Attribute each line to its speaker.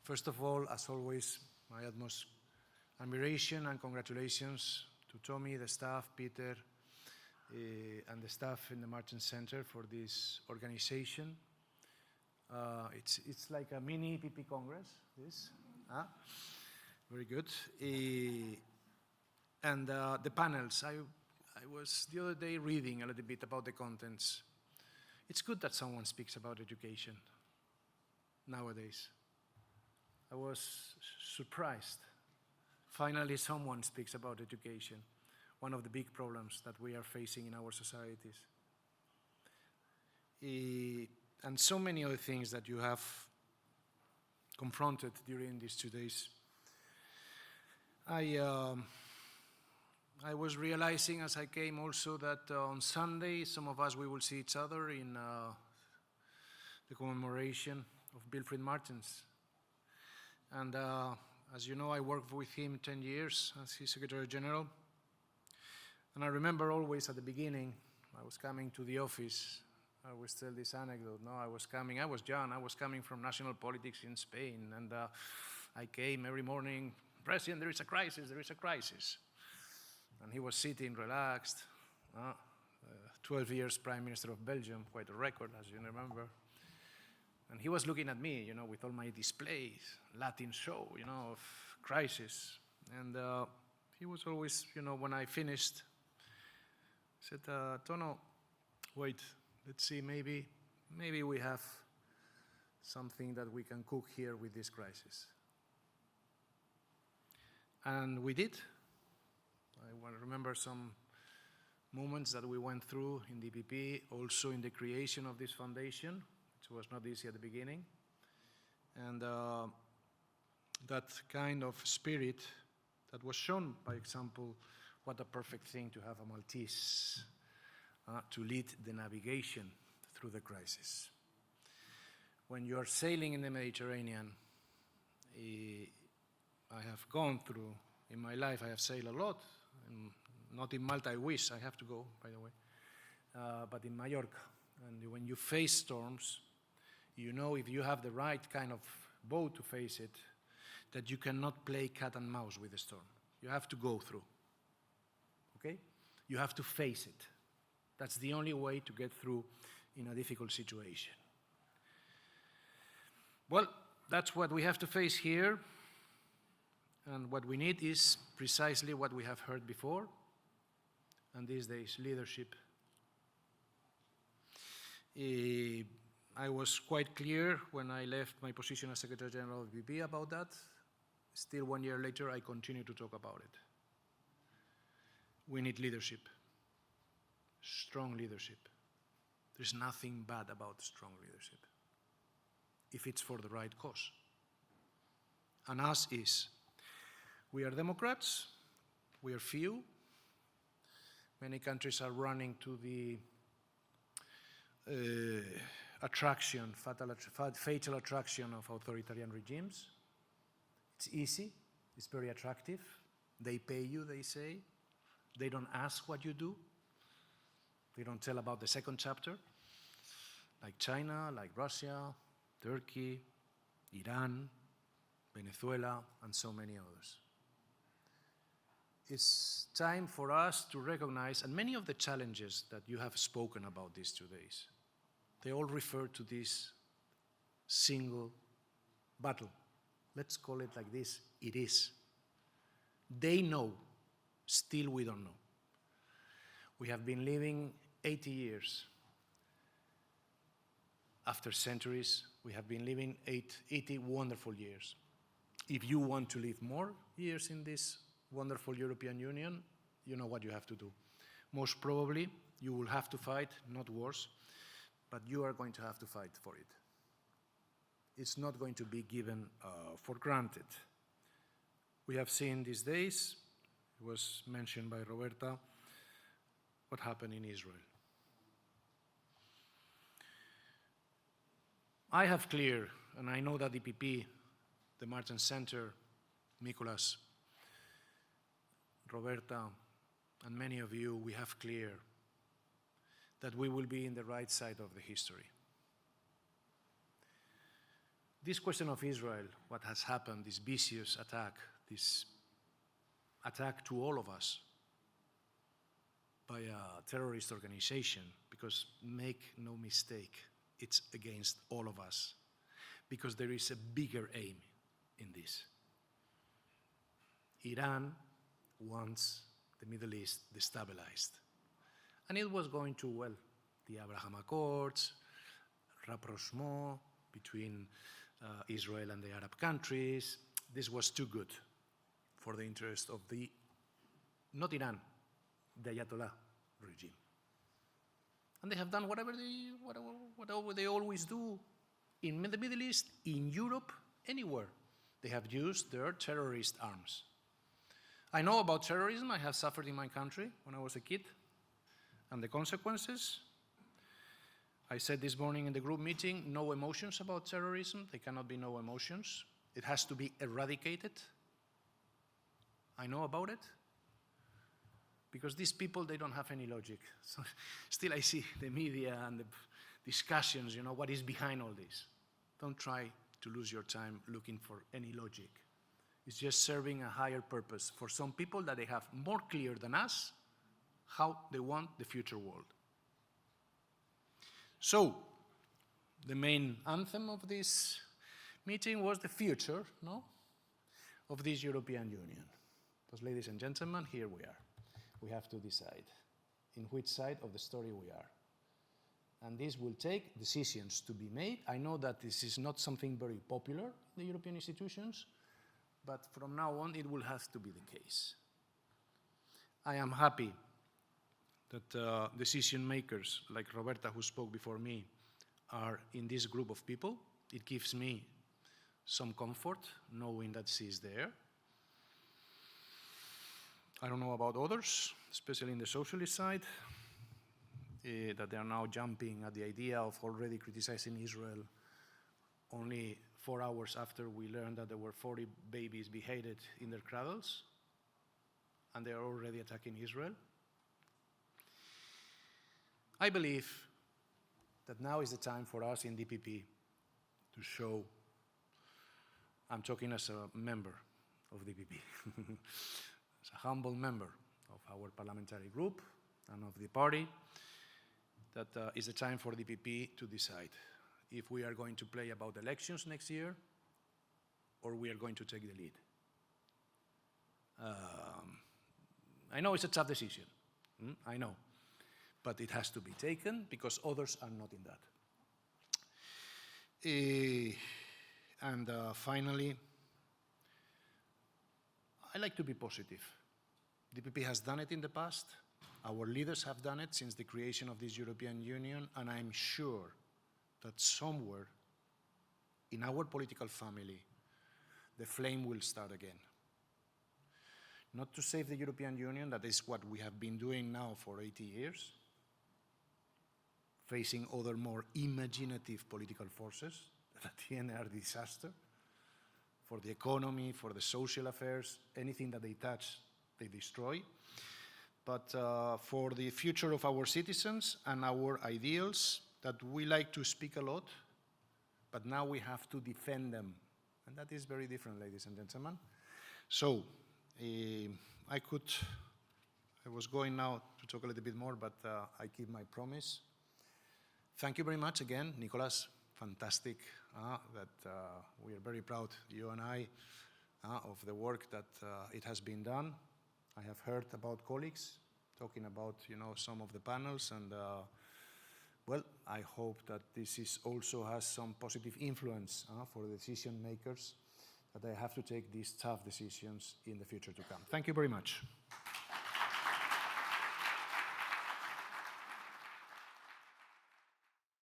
Speaker 1: First of all, as always, my utmost admiration and congratulations to Tommy, the staff, Peter, and the staff in the Martens Center for this organization. It's like a mini EPP Congress, this. Very good. And the panels, I was the other day reading a little bit about the contents. It's good that someone speaks about education nowadays. I was surprised. Finally, someone speaks about education, one of the big problems that we are facing in our societies. And so many other things that you have confronted during these 2 days. I was realizing as I came also that on Sunday, some of us, we will see each other in the commemoration of Wilfried Martens. And as you know, I worked with him 10 years as his Secretary General. And I remember always at the beginning, I was coming to the office, I always tell this anecdote, I was young, I was coming from national politics in Spain, and I came every morning, President, there is a crisis. And he was sitting relaxed, 12 years Prime Minister of Belgium, quite a record, as you remember. And he was looking at me, with all my displays, Latin show, of crisis. And he was always, when I finished, said, Tono, wait, let's see, maybe we have something that we can cook here with this crisis. And we did. I remember some moments that we went through in the EPP, also in the creation of this foundation, which was not easy at the beginning. And that kind of spirit that was shown, by example, what a perfect thing to have a Maltese to lead the navigation through the crisis. When you are sailing in the Mediterranean, I have gone through, in my life, I have sailed a lot. Not in Malta, I wish, I have to go, by the way, but in Mallorca. And when you face storms, if you have the right kind of boat to face it, that you cannot play cat and mouse with the storm. You have to go through, okay? You have to face it. That's the only way to get through in a difficult situation. Well, that's what we have to face here. And what we need is precisely what we have heard before, and these days, leadership. I was quite clear when I left my position as Secretary General of the EPP about that. Still 1 year later, I continue to talk about it. We need leadership, strong leadership. There's nothing bad about strong leadership, if it's for the right cause. And us is, we are Democrats, we are few. Many countries are running to the fatal attraction of authoritarian regimes. It's easy, it's very attractive. They pay you, they say. They don't ask what you do. They don't tell about the second chapter, like China, like Russia, Turkey, Iran, Venezuela, and so many others. It's time for us to recognize, and many of the challenges that you have spoken about these 2 days, they all refer to this single battle. Let's call it like this, it is. They know, still we don't know. We have been living 80 years. After centuries, we have been living 80 wonderful years. If you want to live more years in this wonderful European Union, you know what you have to do. Most probably, you will have to fight, not wars, but you are going to have to fight for it. It's not going to be given for granted. We have seen these days, it was mentioned by Roberta, what happened in Israel. I have clear, and I know that the EPP, the Martens Center, Nicolas, Roberta, and many of you, we have clear that we will be in the right side of the history. This question of Israel, what has happened, this vicious attack, this attack to all of us by a terrorist organization, because make no mistake, it's against all of us, because there is a bigger aim in this. Iran wants the Middle East destabilized. And it was going too well. The Abraham Accords, rapprochement between Israel and the Arab countries. This was too good for the interest of the, not Iran, the Ayatollah regime. And they have done whatever they always do in the Middle East, in Europe, anywhere. They have used their terrorist arms. I know about terrorism. I have suffered in my country when I was a kid. And the consequences, I said this morning in the group meeting, no emotions about terrorism. There cannot be no emotions. It has to be eradicated. I know about it. Because these people, they don't have any logic. So still I see the media and the discussions, you know, what is behind all this. Don't try to lose your time looking for any logic. It's just serving a higher purpose for some people that they have more clear than us how they want the future world. So, the main anthem of this meeting was the future, no, of this European Union. Because, ladies and gentlemen, here we are. We have to decide in which side of the story we are. And this will take decisions to be made. I know that this is not something very popular in the European institutions, but from now on it will have to be the case. I am happy that decision makers like Roberta, who spoke before me, are in this group of people. It gives me some comfort knowing that she is there. I don't know about others, especially in the socialist side, that they are now jumping at the idea of already criticizing Israel only 4 hours after we learned that there were 40 babies beheaded in their cradles, and they are already attacking Israel. I believe that now is the time for us in DPP to show, I'm talking as a member of DPP, as a humble member of our parliamentary group and of the party, that is the time for DPP to decide if we are going to play about elections next year or we are going to take the lead. I know it's a tough decision, I know, but it has to be taken because others are not in that. Finally, I like to be positive. DPP has done it in the past. Our leaders have done it since the creation of this European Union, and I'm sure that somewhere in our political family, the flame will start again. Not to save the European Union, that is what we have been doing now for 80 years, facing other more imaginative political forces that at the end are a disaster for the economy, for the social affairs, anything that they touch, they destroy. But for the future of our citizens and our ideals that we like to speak a lot, but now we have to defend them. And that is very different, ladies and gentlemen. So, I was going now to talk a little bit more, but I keep my promise. Thank you very much again, Nicolas. Fantastic that we are very proud, you and I, of the work that it has been done. I have heard about colleagues talking about, some of the panels, and well, I hope that this also has some positive influence for the decision makers, that they have to take these tough decisions in the future to come. Thank you very much.